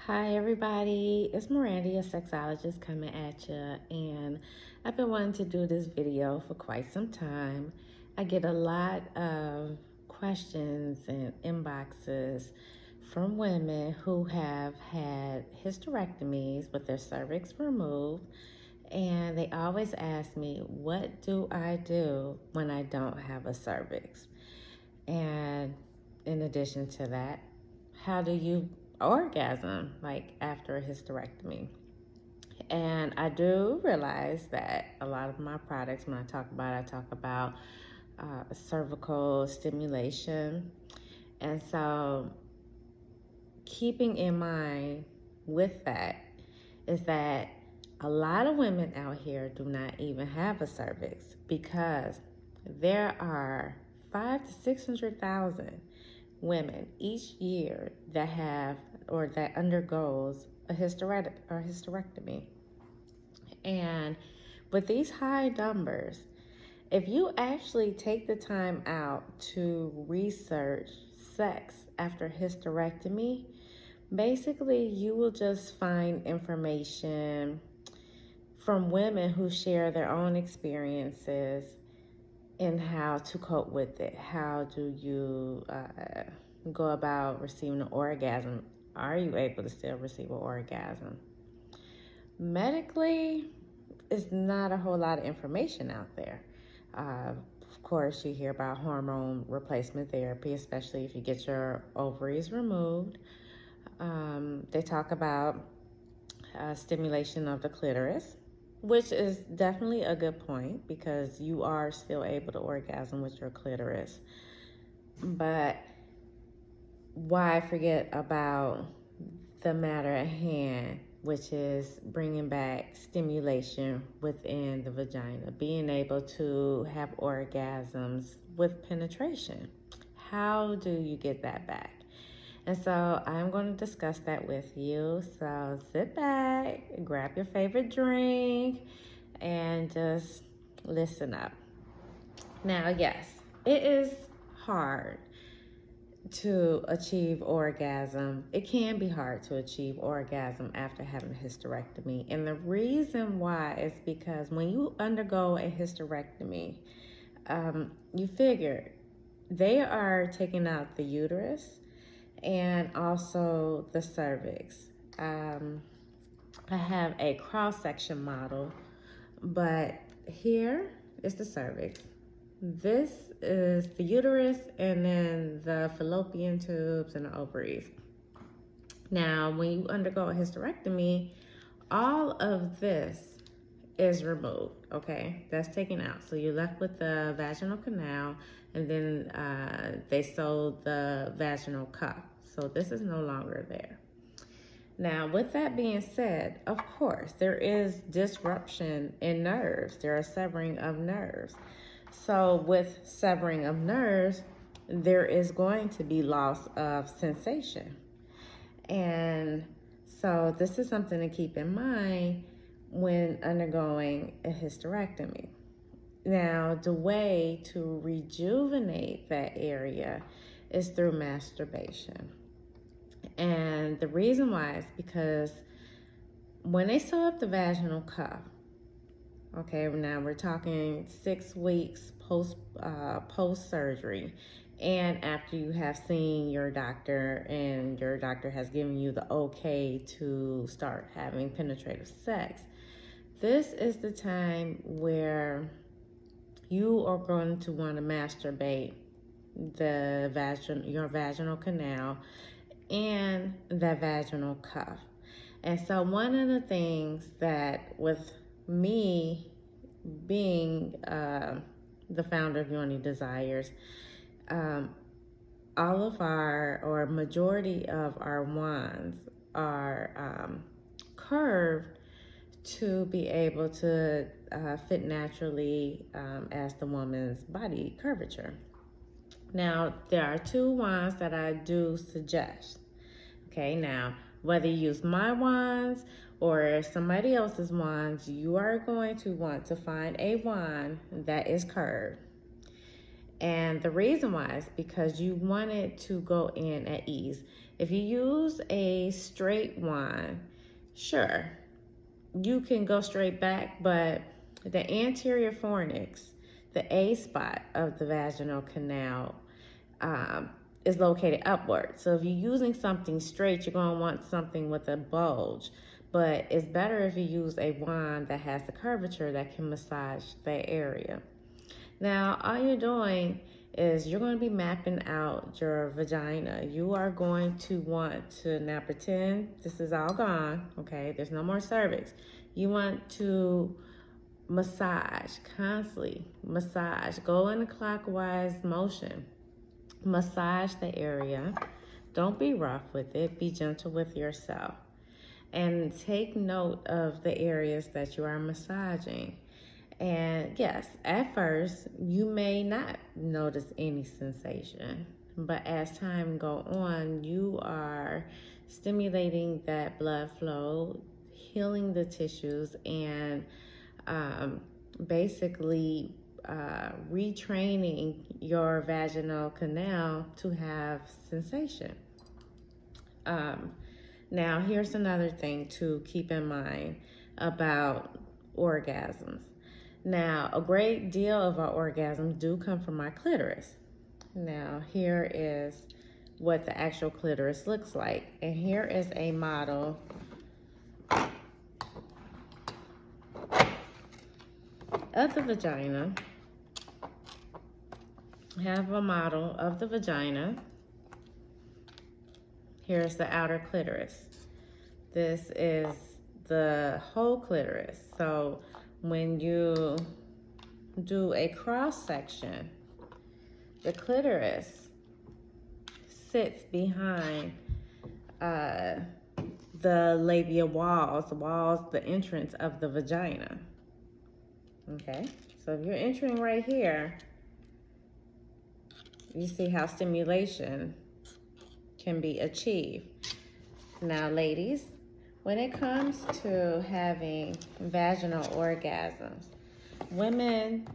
Hi everybody, it's Miranda, a sexologist coming at you, and I've been wanting to do this video for quite some time. I get a lot of questions and inboxes from women who have had hysterectomies with their cervix removed, and they always ask me, what do I do when I don't have a cervix? And in addition to that, how do you orgasm like after a hysterectomy? And I do realize that a lot of my products, when I talk about cervical stimulation. And so keeping in mind with that is that a lot of women out here do not even have a cervix because there are 500,000 to 600,000 women each year that have or that undergoes a hysterectomy. And with these high numbers, if you actually take the time out to research sex after hysterectomy, basically you will just find information from women who share their own experiences and how to cope with it. How do you go about receiving an orgasm? Are you able to still receive an orgasm? Medically, it's not a whole lot of information out there. Of course, you hear about hormone replacement therapy, especially if you get your ovaries removed. They talk about stimulation of the clitoris, which is definitely a good point because you are still able to orgasm with your clitoris. But why forget about the matter at hand, which is bringing back stimulation within the vagina, being able to have orgasms with penetration. How do you get that back? And so I'm going to discuss that with you. So sit back, grab your favorite drink, and just listen up. Now, yes, it is hard to achieve orgasm. It can be hard to achieve orgasm after having a hysterectomy. And the reason why is because when you undergo a hysterectomy, you figure they are taking out the uterus and also the cervix. I have a cross-section model, but here is the cervix. This is the uterus and then the fallopian tubes and the ovaries. Now, when you undergo a hysterectomy, all of this is removed, okay? That's taken out. So you're left with the vaginal canal, and then they sewed the vaginal cuff. So this is no longer there. Now, with that being said, of course, there is disruption in nerves. There are severing of nerves. So with severing of nerves, there is going to be loss of sensation. And so this is something to keep in mind when undergoing a hysterectomy. Now, the way to rejuvenate that area is through masturbation. And the reason why is because when they sew up the vaginal cuff, okay, now we're talking 6 weeks post surgery, and after you have seen your doctor and your doctor has given you the okay to start having penetrative sex, this is the time where you are going to want to masturbate your vaginal canal and that vaginal cuff. And so one of the things that with me being the founder of Yoni Desires, all of our, or majority of our wands are curved to be able to fit naturally as the woman's body curvature. Now, there are 2 wands that I do suggest. Okay, now, whether you use my wands or somebody else's wands, you are going to want to find a wand that is curved. And the reason why is because you want it to go in at ease. If you use a straight wand, sure, you can go straight back, but the anterior fornix, the A spot of the vaginal canal, is located upward. So if you're using something straight, you're going to want something with a bulge. But it's better if you use a wand that has the curvature that can massage that area. Now, all you're doing is you're going to be mapping out your vagina. You are going to want to, now pretend this is all gone, okay? There's no more cervix. You want to massage, constantly massage. Go in a clockwise motion. Massage the area. Don't be rough with it. Be gentle with yourself. And take note of the areas that you are massaging. And yes, at first, you may not notice any sensation, but as time go on, you are stimulating that blood flow, healing the tissues, and basically retraining your vaginal canal to have sensation. Now, here's another thing to keep in mind about orgasms. Now, a great deal of our orgasms do come from our clitoris. Now, here is what the actual clitoris looks like. And here is a model of the vagina. I have a model of the vagina. Here's the outer clitoris. This is the whole clitoris. So when you do a cross section, the clitoris sits behind the labia walls, the entrance of the vagina. Okay, so if you're entering right here, you see how stimulation can be achieved. Now, ladies, when it comes to having vaginal orgasms, women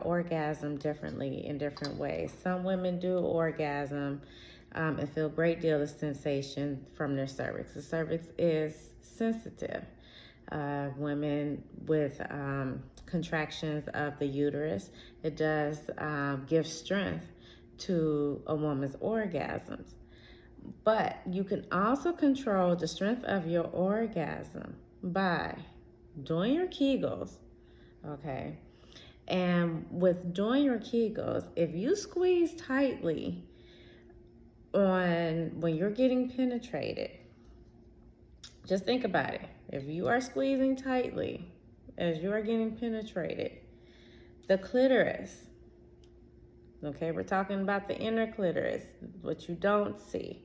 orgasm differently in different ways. Some women do orgasm and feel a great deal of sensation from their cervix. The cervix is sensitive. Women with contractions of the uterus, it does give strength to a woman's orgasms. But you can also control the strength of your orgasm by doing your Kegels, okay? And with doing your Kegels, if you squeeze tightly when you're getting penetrated, just think about it. If you are squeezing tightly as you are getting penetrated, the clitoris, okay, we're talking about the inner clitoris, what you don't see,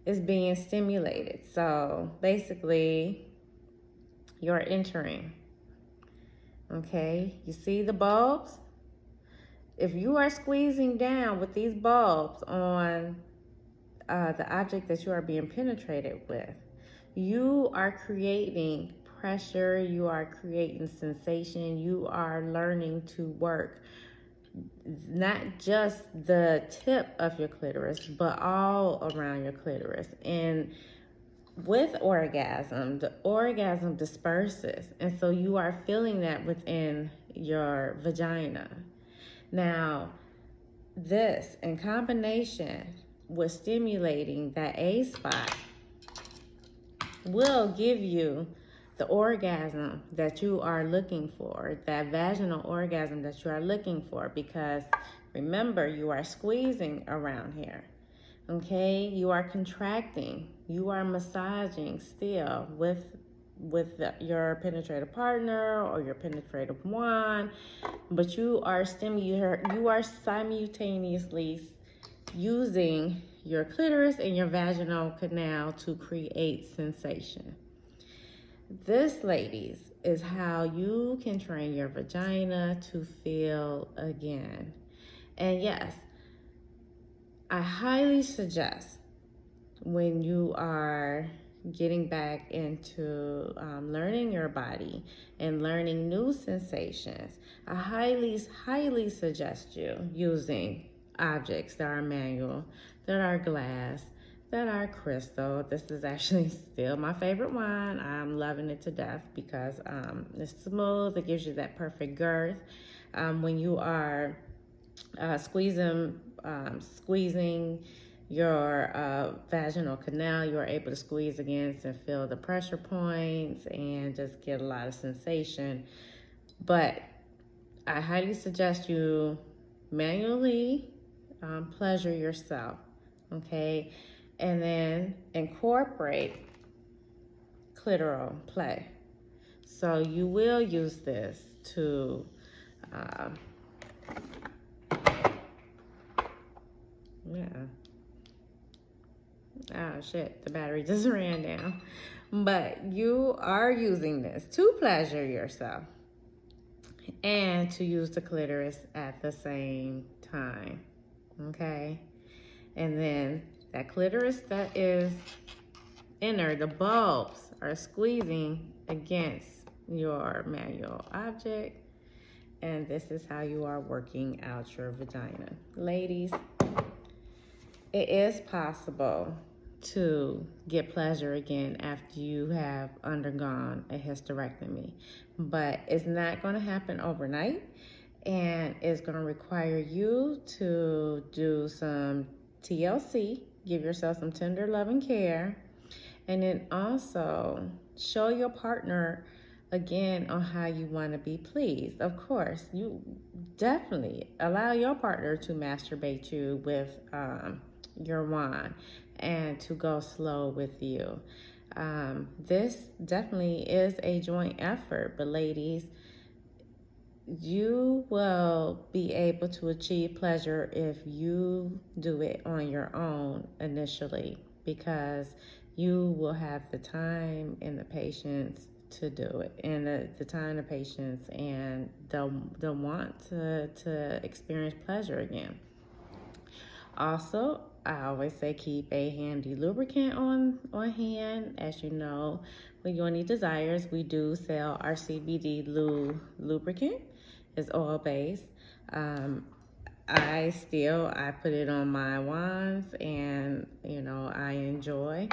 is being stimulated. So basically, you're entering. Okay, you see the bulbs? If you are squeezing down with these bulbs on the object that you are being penetrated with, you are creating pressure, you are creating sensation, you are learning to work not just the tip of your clitoris, but all around your clitoris. And with orgasm, the orgasm disperses, and so you are feeling that within your vagina. Now, this in combination with stimulating that A spot will give you the orgasm that you are looking for, that vaginal orgasm that you are looking for, because remember, you are squeezing around here, okay? You are contracting, you are massaging still with your penetrative partner or your penetrative wand, but you are simultaneously using your clitoris and your vaginal canal to create sensation. This, ladies, is how you can train your vagina to feel again. And yes, I highly suggest when you are getting back into learning your body and learning new sensations, I highly suggest you using objects that are manual, that are glass, that are crystal. This is actually still my favorite one. I'm loving it to death because it's smooth. It gives you that perfect girth. When you are squeezing your vaginal canal, you're able to squeeze against and feel the pressure points and just get a lot of sensation. But I highly suggest you manually pleasure yourself, okay? And then incorporate clitoral play. So you will use this to oh shit, the battery just ran down. But you are using this to pleasure yourself and to use the clitoris at the same time, okay? And then that clitoris that is inner, the bulbs are squeezing against your manual object, and this is how you are working out your vagina. Ladies, it is possible to get pleasure again after you have undergone a hysterectomy, but it's not going to happen overnight, and it's going to require you to do some TLC, give yourself some tender loving care, and then also show your partner again on how you want to be pleased. Of course, you definitely allow your partner to masturbate you with your wand and to go slow with you. This definitely is a joint effort, but ladies, you will be able to achieve pleasure if you do it on your own initially, because you will have the time and the patience to do it, and the time, the patience, and the want to experience pleasure again. Also, I always say keep a handy lubricant on hand. As you know, when you need desires, we do sell our CBD lubricant. It's oil-based. I put it on my wands, and I enjoy.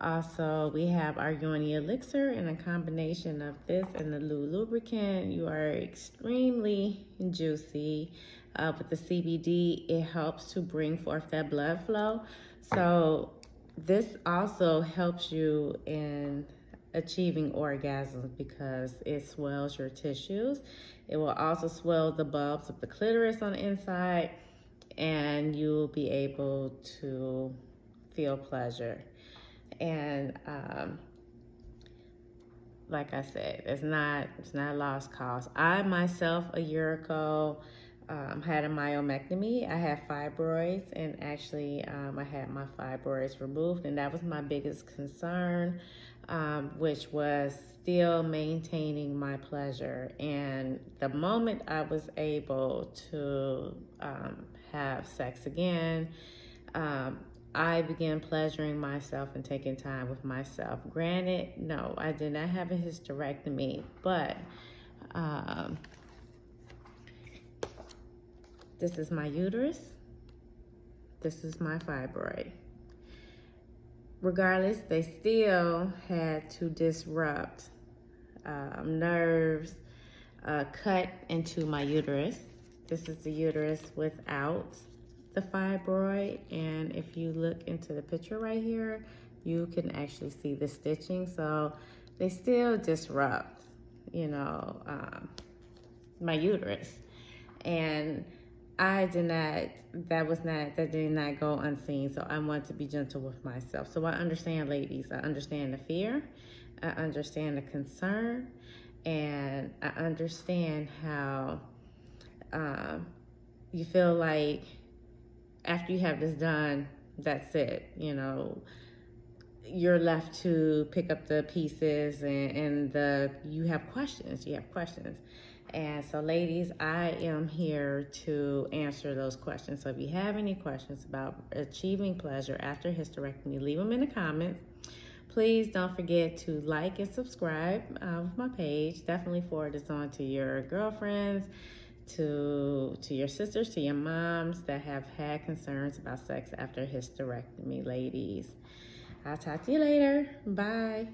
Also, we have our Yoni Elixir, and a combination of this and the lubricant, you are extremely juicy. With the CBD, it helps to bring forth that blood flow. So this also helps you in achieving orgasms because it swells your tissues. It will also swell the bulbs of the clitoris on the inside, and you'll be able to feel pleasure. And like I said, it's not a lost cause. I myself, a year ago, had a myomectomy. I had fibroids, and actually I had my fibroids removed, and that was my biggest concern, which was still maintaining my pleasure. And the moment I was able to have sex again, I began pleasuring myself and taking time with myself. Granted, no, I did not have a hysterectomy, but this is my uterus. This is my fibroid. Regardless, they still had to disrupt nerves, cut into my uterus. This is the uterus without the fibroid, and if you look into the picture right here, you can actually see the stitching. So they still disrupt, my uterus, and that did not go unseen. So I want to be gentle with myself. So I understand, ladies. I understand the fear. I understand the concern, and I understand how you feel like after you have this done, that's it. You're left to pick up the pieces, and you have questions. And so, ladies, I am here to answer those questions. So if you have any questions about achieving pleasure after hysterectomy, leave them in the comments. Please don't forget to like and subscribe with my page. Definitely forward this on to your girlfriends, to your sisters, to your moms that have had concerns about sex after hysterectomy, ladies. I'll talk to you later. Bye.